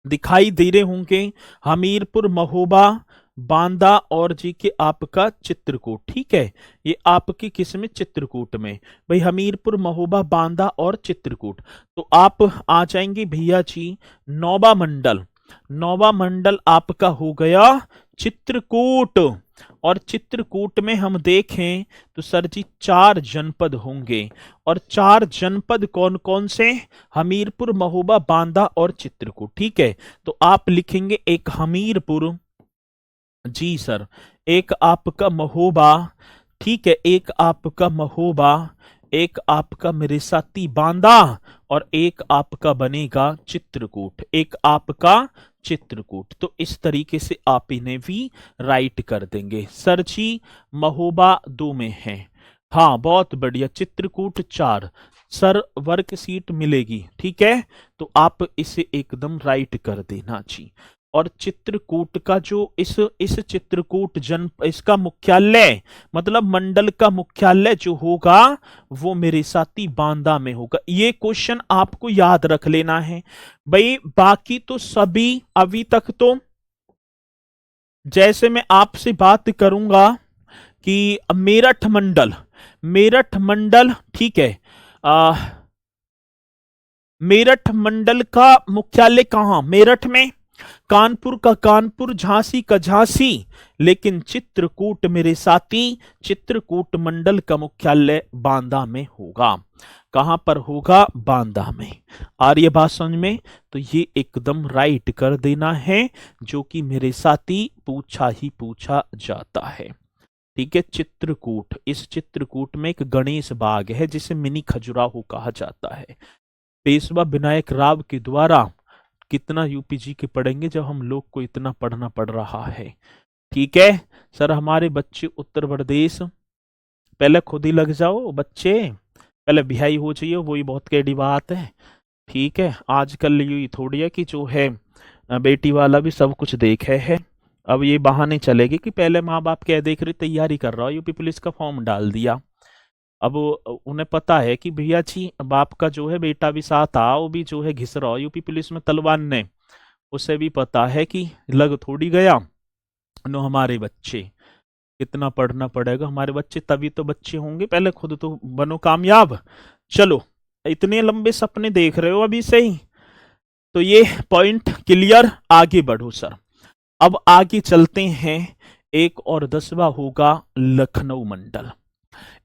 दिखाई दे रहे होंगे, हमीरपुर, महोबा, बांदा और जी के आपका चित्रकूट, ठीक है। ये आपकी किस में, चित्रकूट में भाई, हमीरपुर, महोबा, बांदा और चित्रकूट। तो आप आ जाएंगे भैया जी नौवा मंडल, नौवा मंडल आपका हो गया चित्रकूट। और चित्रकूट में हम देखें तो सर जी 4 जनपद होंगे, और 4 जनपद कौन कौन से, हमीरपुर, महोबा, बांदा और चित्रकूट, ठीक है। तो आप लिखेंगे एक हमीरपुर, जी सर, एक आपका महोबा, ठीक है, एक आपका महोबा, एक आपका मेरे साथी बांदा, और एक आपका बनेगा चित्रकूट, एक आपका चित्रकूट। तो इस तरीके से आप इन्हें भी राइट कर देंगे सर जी। महोबा 2 में है, हाँ बहुत बढ़िया, चित्रकूट 4, सर वर्क सीट मिलेगी, ठीक है। तो आप इसे एकदम राइट कर देना जी। और चित्रकूट का जो इस चित्रकूट जन इसका मुख्यालय मतलब मंडल का मुख्यालय जो होगा वो मेरे साथी बांदा में होगा। ये क्वेश्चन आपको याद रख लेना है भाई। बाकी तो सभी अभी तक तो जैसे मैं आपसे बात करूंगा कि मेरठ मंडल ठीक है। आ, मेरठ मंडल का मुख्यालय कहां? मेरठ में। कानपुर का कानपुर, झांसी का झांसी, लेकिन चित्रकूट मेरे साथी, चित्रकूट मंडल का मुख्यालय बांदा में होगा। कहां पर होगा? बांदा में। आ रही है बात समझ में? तो ये एकदम राइट कर देना है, जो कि मेरे साथी पूछा ही पूछा जाता है। ठीक है, चित्रकूट। इस चित्रकूट में एक गणेश बाग है जिसे मिनी खजुराहो कहा जाता है। पेशवा विनायक राव के द्वारा। कितना यूपीजी के पढ़ेंगे जब हम लोग को इतना पढ़ना पड़ रहा है। ठीक है सर, हमारे बच्चे उत्तर प्रदेश, पहले खुद ही लग जाओ बच्चे, पहले बिहाई हो जाइए, वही बहुत केड़ी बात है। ठीक है, आजकल ये थोड़ी है कि जो है बेटी वाला भी सब कुछ देखे है। अब ये बहाने चलेगी कि पहले माँ बाप क्या देख रही, तैयारी कर रहा हो, यूपी पुलिस का फॉर्म डाल दिया। अब उन्हें पता है कि भैया जी बाप का जो है बेटा भी साथ आ, वो भी जो है घिस रहा हो यूपी पुलिस में तलवान ने। उसे भी पता है कि लग थोड़ी गया नो हमारे बच्चे, कितना पढ़ना पड़ेगा हमारे बच्चे, तभी तो बच्चे होंगे। पहले खुद तो बनो कामयाब। चलो, इतने लंबे सपने देख रहे हो अभी से ही, तो ये पॉइंट क्लियर। आगे बढ़ो सर, अब आगे चलते हैं। एक और 10वां होगा लखनऊ मंडल,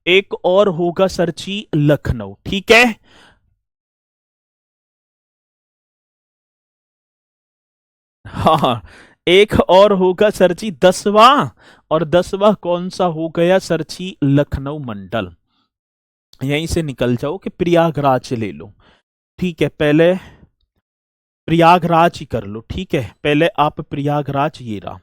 एक और होगा सर जी लखनऊ। ठीक है, हाँ, एक और होगा सर जी 10वां, और 10वां कौन सा हो गया सर जी? लखनऊ मंडल। यहीं से निकल जाओ कि प्रयागराज ले लो। ठीक है, पहले प्रयागराज ही कर लो। ठीक है, पहले आप प्रयागराज, ये रहा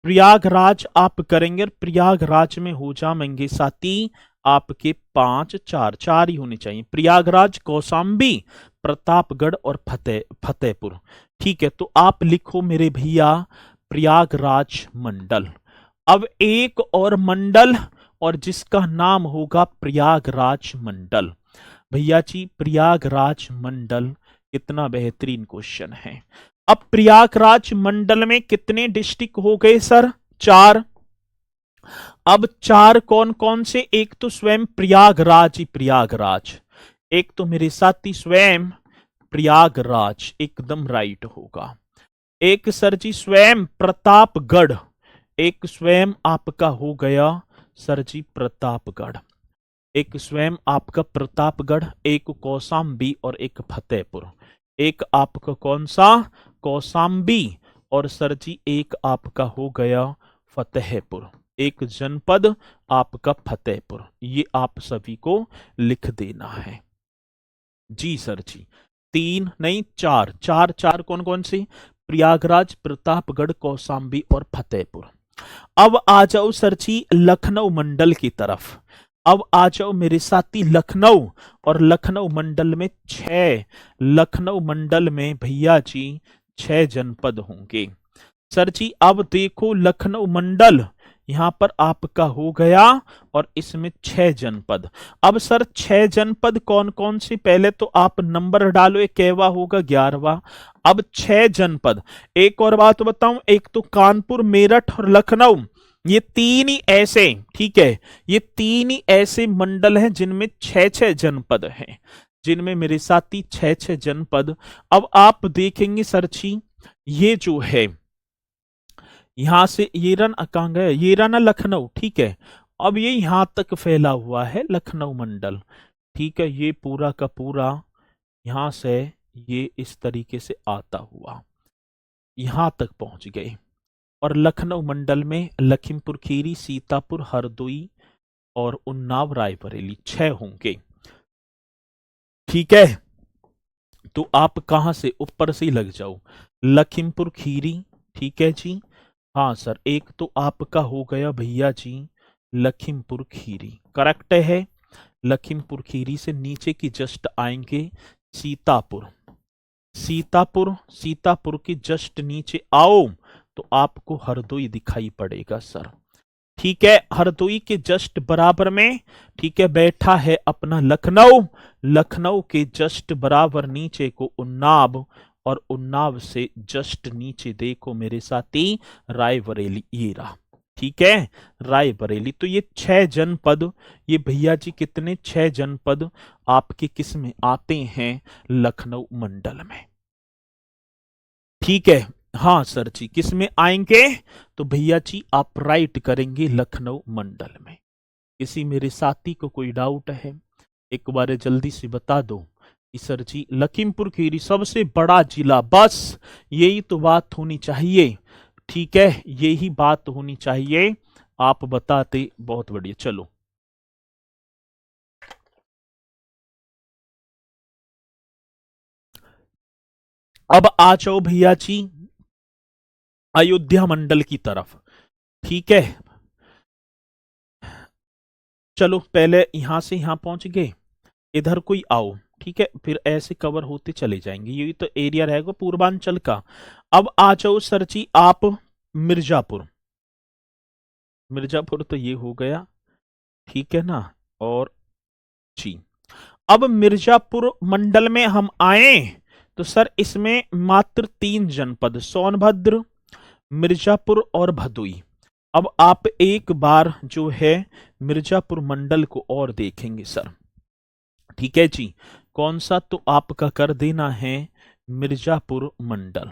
प्रयागराज आप करेंगे। प्रयागराज में हो जाएंगे साथी आपके 5 4 4 ही होने चाहिए। प्रयागराज, कौशाम्बी, प्रतापगढ़ और फतेहपुर। ठीक है, तो आप लिखो मेरे भैया प्रयागराज मंडल। अब एक और मंडल, और जिसका नाम होगा प्रयागराज मंडल। भैया जी प्रयागराज मंडल, कितना बेहतरीन क्वेश्चन है। अब प्रयागराज मंडल में कितने डिस्ट्रिक्ट हो गए सर? 4। अब 4 कौन कौन से? एक तो स्वयं प्रयागराज ही प्रयागराज, एक तो मेरे साथी स्वयं प्रयागराज, एकदम राइट होगा। एक सर जी स्वयं प्रतापगढ़, एक स्वयं आपका हो गया सर जी प्रतापगढ़, एक स्वयं आपका प्रतापगढ़, एक कौशाम्बी और एक फतेहपुर। एक आपका कौन सा? कौशाम्बी, और सर जी एक आपका हो गया फतेहपुर, एक जनपद आपका फतेहपुर। ये आप सभी को लिख देना है जी सर जी। 3 नहीं 4, 4 4 कौन कौन सी? प्रयागराज, प्रतापगढ़, कौशाम्बी और फतेहपुर। अब आ जाओ सर जी लखनऊ मंडल की तरफ। अब आ जाओ मेरे साथी लखनऊ, और लखनऊ मंडल में 6, लखनऊ मंडल में भैया जी 6 जनपद होंगे सर जी। अब देखो लखनऊ मंडल यहां पर आपका हो गया, और इसमें 6 जनपद। अब सर 6 जनपद कौन कौन से? पहले तो आप नंबर डालो, एक केवा होगा 11वां। अब 6 जनपद, एक और बात बताऊं, एक तो कानपुर, मेरठ और लखनऊ, ये 3 ही ऐसे, ठीक है, ये 3 ही ऐसे मंडल हैं जिनमें 6 जनपद हैं, जिनमें मेरे साथी 6 जनपद। अब आप देखेंगे सर जी, ये जो है यहां से ये रन कहां गया, ये रन लखनऊ। ठीक है, अब ये यहां तक फैला हुआ है लखनऊ मंडल। ठीक है, ये पूरा का पूरा यहां से ये इस तरीके से आता हुआ यहां तक पहुंच गए। और लखनऊ मंडल में लखीमपुर खीरी, सीतापुर, हरदोई और उन्नाव, रायबरेली 6 होंगे। ठीक है, तो आप कहां से? ऊपर से ही लग जाओ, लखीमपुर खीरी। ठीक है जी, हाँ सर, एक तो आपका हो गया भैया जी लखीमपुर खीरी, करेक्ट है। लखीमपुर खीरी से नीचे की जस्ट आएंगे सीतापुर, सीतापुर, सीतापुर के जस्ट नीचे आओ तो आपको हरदोई दिखाई पड़ेगा सर। ठीक है, हरदोई के जस्ट बराबर में, ठीक है, बैठा है अपना लखनऊ। लखनऊ के जस्ट बराबर नीचे को उन्नाव, और उन्नाव से जस्ट नीचे देखो मेरे साथी रायबरेली, ये रहा। ठीक है, रायबरेली। तो ये 6 जनपद, ये भैया जी कितने, 6 जनपद आपके किस में आते हैं, लखनऊ मंडल में। ठीक है, हाँ सर जी, किस में आएंगे, तो भैया जी आप राइट करेंगे लखनऊ मंडल में। किसी मेरे साथी को कोई डाउट है, एक बार जल्दी से बता दो कि सर जी लखीमपुर खीरी सबसे बड़ा जिला, बस यही तो बात होनी चाहिए। ठीक है, यही बात होनी चाहिए, आप बताते बहुत बढ़िया। चलो अब आ जाओ भैया जी अयोध्या मंडल की तरफ। ठीक है, चलो पहले यहां से यहां पहुंच गए, इधर कोई आओ। ठीक है, फिर ऐसे कवर होते चले जाएंगे, यही तो एरिया रहेगा पूर्वांचल का। अब आ जाओ सर जी आप मिर्जापुर। मिर्जापुर तो ये हो गया, ठीक है ना, और जी अब मिर्जापुर मंडल में हम आए तो सर इसमें मात्र 3 जनपद, सोनभद्र, मिर्जापुर और भदोई। अब आप एक बार जो है मिर्जापुर मंडल को और देखेंगे सर। ठीक है जी, कौन सा, तो आपका कर देना है मिर्जापुर मंडल।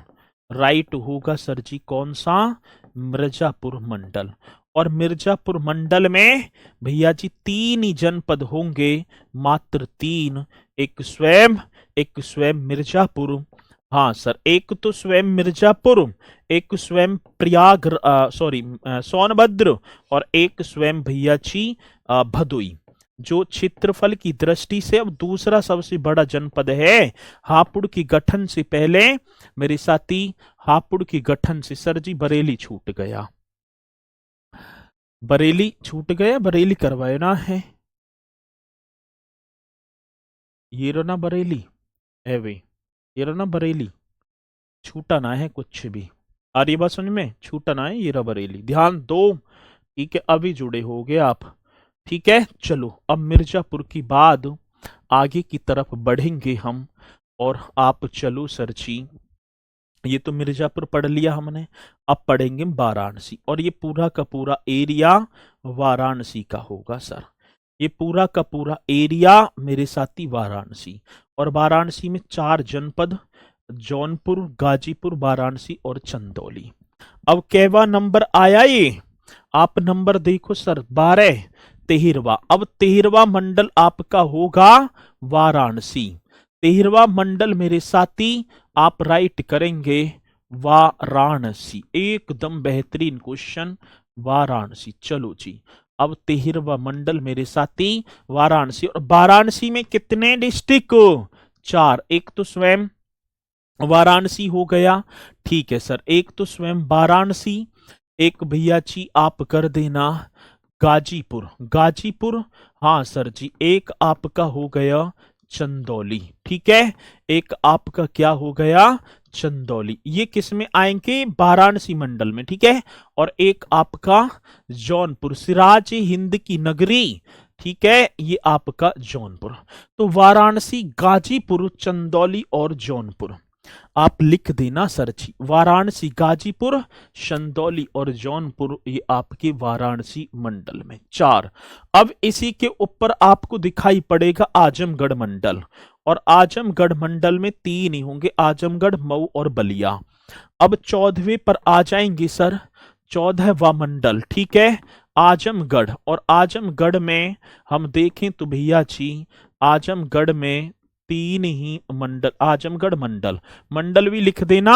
राइट होगा सर जी, कौन सा, मिर्जापुर मंडल। और मिर्जापुर मंडल में भैया जी 3 ही जनपद होंगे, मात्र 3, एक स्वयं मिर्जापुर, हाँ सर, एक तो स्वयं मिर्जापुर, एक स्वयं प्रयाग, सॉरी सोनभद्र, और एक स्वयं भैया जी भदोई। जो क्षेत्रफल की दृष्टि से अब दूसरा सबसे बड़ा जनपद है। हापुड़ की गठन से पहले मेरे साथी, हापुड़ की गठन से सर जी बरेली छूट गया, बरेली छूट गया, बरेली करवाना है, ये रना बरेली है वे, ये रना बरेली, छूटा ना है कुछ भी, आ रही बात समझ में, छूटा ना है, ये रहा बरेली, ध्यान दो। ठीक है, अभी जुड़े हो गए आप। ठीक है, चलो अब मिर्जापुर की बाद आगे की तरफ बढ़ेंगे हम, और आप चलो सर जी, ये तो मिर्जापुर पढ़ लिया हमने, अब पढ़ेंगे वाराणसी, और ये पूरा का पूरा एरिया वाराणसी का होगा सर। ये पूरा का पूरा एरिया मेरे साथी वाराणसी, और वाराणसी में 4 जनपद, जौनपुर, गाजीपुर, वाराणसी और चंदौली। अब कैवा नंबर आया ये, आप नंबर देखो सर, 12, 13वां। अब 13वां मंडल आपका होगा वाराणसी। 13वां मंडल मेरे साथी आप राइट करेंगे वाराणसी, एकदम बेहतरीन क्वेश्चन, वाराणसी। चलो जी, अब 13वां मंडल मेरे साथी वाराणसी, और वाराणसी में कितने डिस्ट्रिक्ट, 4, एक तो स्वयं वाराणसी हो गया, ठीक है सर, एक तो स्वयं वाराणसी, एक भैया जी आप कर देना गाजीपुर, गाजीपुर, हाँ सर जी, एक आपका हो गया चंदौली। ठीक है, एक आपका क्या हो गया, चंदौली, ये किस में आएंगे, वाराणसी मंडल में। ठीक है, और एक आपका जौनपुर, सिराज हिंद की नगरी, ठीक है, ये आपका जौनपुर। तो वाराणसी, गाजीपुर, चंदौली और जौनपुर आप लिख देना सर जी, वाराणसी, गाजीपुर, चंदौली और जौनपुर, ये आपके वाराणसी मंडल में 4। अब इसी के ऊपर आपको दिखाई पड़ेगा आजमगढ़ मंडल, और आजमगढ़ मंडल में 3 ही होंगे, आजमगढ़, मऊ और बलिया। अब 14वें पर आ जाएंगे सर, 14वां मंडल, ठीक है, आजमगढ़, और आजमगढ़ में हम देखें तो भैया जी आजमगढ़ में 3 ही मंडल, आजमगढ़ मंडल, मंडल भी लिख देना।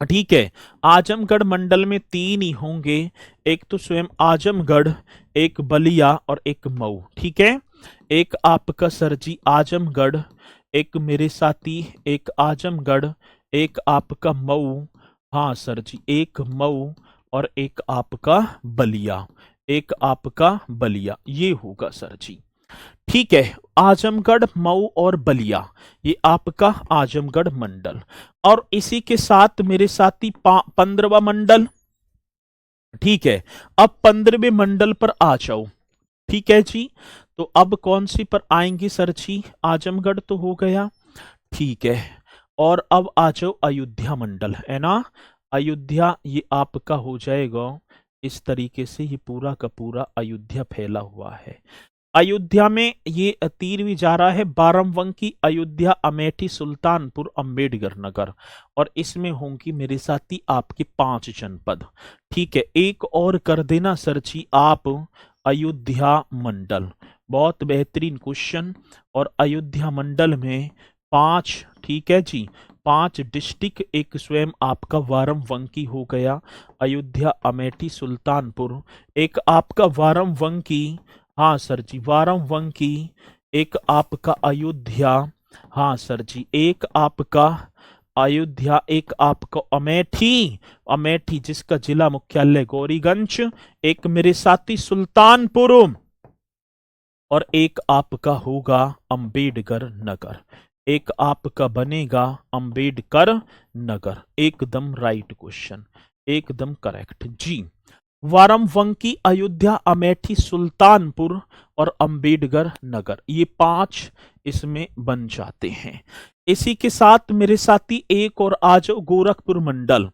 ठीक है, आजमगढ़ मंडल में 3 ही होंगे, एक तो स्वयं आजमगढ़, एक बलिया और एक मऊ। ठीक है, एक आपका सर जी आजमगढ़, एक मेरे साथी, एक आजमगढ़, एक आपका मऊ, हाँ सर जी, एक मऊ और एक आपका बलिया, एक आपका बलिया, ये होगा सर जी। ठीक है, आजमगढ़, मऊ और बलिया, ये आपका आजमगढ़ मंडल। और इसी के साथ मेरे साथी 15वां मंडल। ठीक है, अब 15वें मंडल पर आ जाओ। ठीक है जी, तो अब कौन सी पर आएंगे सर जी? आजमगढ़ तो हो गया, ठीक है। और अब आ जाओ अयोध्या मंडल, है ना। अयोध्या ये आपका हो जाएगा इस तरीके से, ये पूरा का पूरा अयोध्या फैला हुआ है। अयोध्या में ये तीर भी जा रहा है, बाराबंकी, अयोध्या, अमेठी, सुल्तानपुर, अंबेडकर नगर। और इसमें होंगी मेरे साथी आपके 5 जनपद। ठीक है, एक और कर देना सर जी आप, अयोध्या मंडल। बहुत बेहतरीन क्वेश्चन। और अयोध्या मंडल में 5, ठीक है जी, 5 डिस्ट्रिक्ट, एक स्वयं आपका बाराबंकी हो गया, अयोध्या, अमेठी, सुल्तानपुर, एक आपका बाराबंकी, हाँ सर जी बाराबंकी, एक आपका अयोध्या, हाँ सर जी, एक आपका अयोध्या, एक आपका अमेठी, अमेठी जिसका जिला मुख्यालय गौरीगंज, एक मेरे साथी सुल्तानपुर, और एक आपका होगा अंबेडकर नगर। एक आपका बनेगा अंबेडकर नगर। एकदम राइट क्वेश्चन, एकदम करेक्ट जी। बाराबंकी, अयोध्या, अमेठी, सुल्तानपुर और अंबेडकर नगर, ये 5 इसमें बन जाते हैं। इसी के साथ मेरे साथी एक और आ जाओ, गोरखपुर मंडल।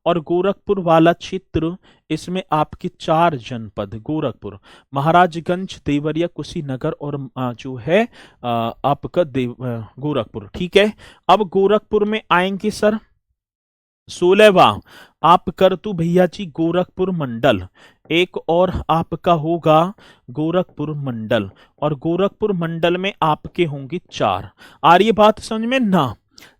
और गोरखपुर वाला क्षेत्र, इसमें आपके 4 जनपद, गोरखपुर, महाराजगंज, देवरिया, कुशीनगर और जो है आपका गोरखपुर। ठीक है, अब गोरखपुर में आएंगे सर 16वां आप कर तू भैया जी गोरखपुर मंडल। एक और आपका होगा गोरखपुर मंडल, और गोरखपुर मंडल में आपके होंगे 4। आ रही है बात समझ में ना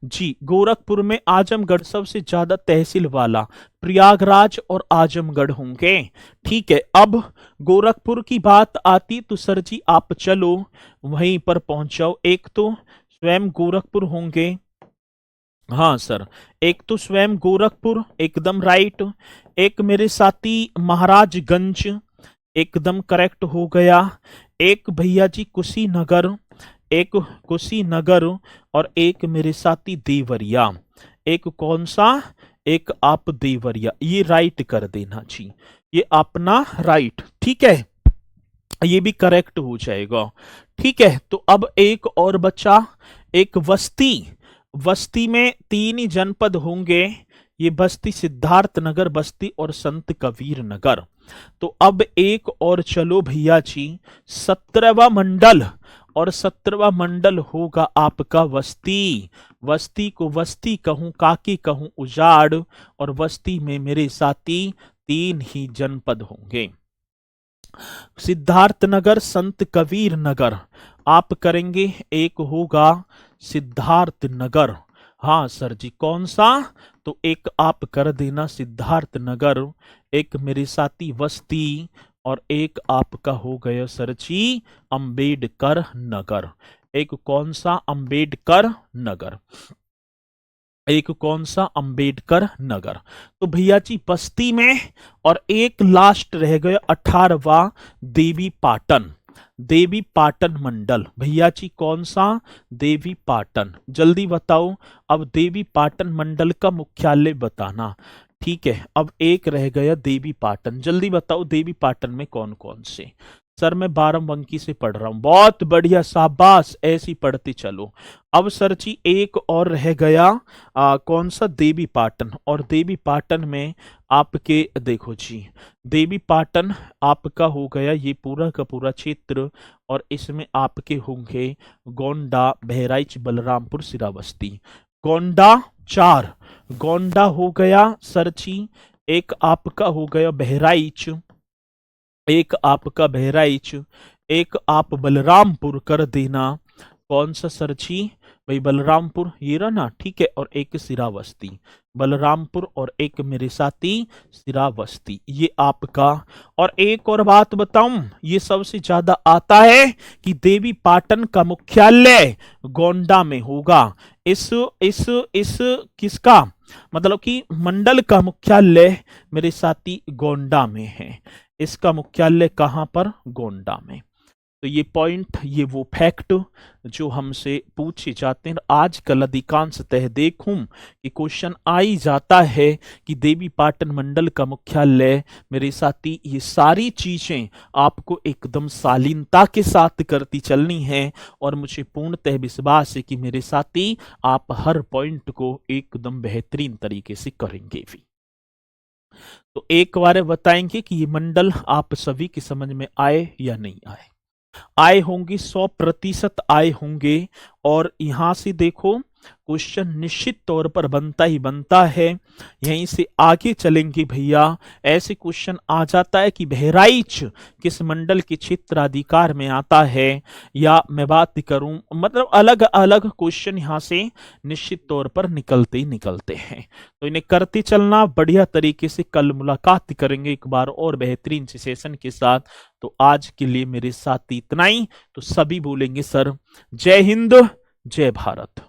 जी। गोरखपुर में आजमगढ़ सबसे ज्यादा तहसील वाला, प्रयागराज और आजमगढ़ होंगे। ठीक है, अब गोरखपुर की बात आती तो सर जी आप चलो वहीं पर पहुंच जाओ। एक तो स्वयं गोरखपुर होंगे, हाँ सर, एक तो स्वयं गोरखपुर, एकदम राइट। एक मेरे साथी महाराजगंज, एकदम करेक्ट हो गया। एक भैया जी कुशीनगर, एक कुशीनगर, और एक मेरे साथी देवरिया। एक कौन सा? एक आप देवरिया, ये राइट कर देना जी, ये अपना राइट। ठीक है, ये भी करेक्ट हो जाएगा। ठीक है, तो अब एक और बचा, एक बस्ती। बस्ती में 3 ही जनपद होंगे, ये बस्ती, सिद्धार्थ नगर बस्ती और संत कबीर नगर। तो अब एक और चलो भैया जी 17वां मंडल, और 17वां मंडल होगा आपका बस्ती। बस्ती को बस्ती कहूं, काकी कहूं उजाड़, और बस्ती में मेरे साथी 3 ही जनपद होंगे, सिद्धार्थ नगर, संत कबीर नगर। आप करेंगे, एक होगा सिद्धार्थ नगर, हाँ सर जी, कौन सा? तो एक आप कर देना सिद्धार्थ नगर, एक मेरे साथी बस्ती, और एक आपका हो गया सर जी अंबेडकर नगर। एक कौन सा? अंबेडकर नगर। एक कौन सा? अंबेडकर नगर। तो भैया जी बस्ती में, और एक लास्ट रह गया 18वां देवी पाटन, देवी पाटन मंडल। भैया जी कौन सा? देवी पाटन, जल्दी बताओ। अब देवी पाटन मंडल का मुख्यालय बताना। ठीक है, अब एक रह गया देवी पाटन, जल्दी बताओ देवी पाटन में कौन कौन से? सर मैं बाराबंकी से पढ़ रहा हूं, बहुत बढ़िया, शाबाश, ऐसी पढ़ते चलो। अब सर जी एक और रह गया, कौन सा? देवी पाटन। और देवी पाटन में आपके देखो जी, देवी पाटन आपका हो गया ये पूरा का पूरा क्षेत्र, और इसमें आपके होंगे गोंडा, बहराइच, बलरामपुर, सिराबस्ती। गोंडा 4, गोंडा हो गया सर जी, एक आपका हो गया बहराइच, एक आपका बहराइच, एक आप बलरामपुर कर देना। कौन सा सर जी? भाई बलरामपुर, ये रहा ना, ठीक है, और एक सिरावस्ती, बलरामपुर और एक मेरे साथी सिरावस्ती, ये आपका। और एक और बात बताऊं, ये सबसे ज्यादा आता है कि देवी पाटन का मुख्यालय गोंडा में होगा। इस किसका मतलब कि मंडल का मुख्यालय मेरे साथी गोंडा में है। इसका मुख्यालय कहां पर? गोंडा में। तो ये पॉइंट, ये वो फैक्ट जो हमसे पूछे जाते हैं। आजकल अधिकांशतः देखूं कि क्वेश्चन आ ही जाता है कि देवी पाटन मंडल का मुख्यालय, मेरे साथी ये सारी चीजें आपको एकदम शालीनता के साथ करती चलनी है, और मुझे पूर्णतः विश्वास है कि मेरे साथी आप हर पॉइंट को एकदम बेहतरीन तरीके से करेंगे भी। तो एक बार बताएंगे कि ये मंडल आप सभी की समझ में आए या नहीं आए। आए होंगे, 100% आए होंगे। और यहां से देखो क्वेश्चन निश्चित तौर पर बनता ही बनता है। यहीं से आगे चलेंगे भैया, ऐसे क्वेश्चन आ जाता है कि बहराइच किस मंडल के क्षेत्राधिकार में आता है, या मैं बात करूं मतलब अलग अलग क्वेश्चन यहां से निश्चित तौर पर निकलते ही निकलते हैं। तो इन्हें करते चलना बढ़िया तरीके से। कल मुलाकात करेंगे एक बार और बेहतरीन से सेशन के साथ। तो आज के लिए मेरे साथ इतना ही। तो सभी बोलेंगे सर जय हिंद, जय भारत।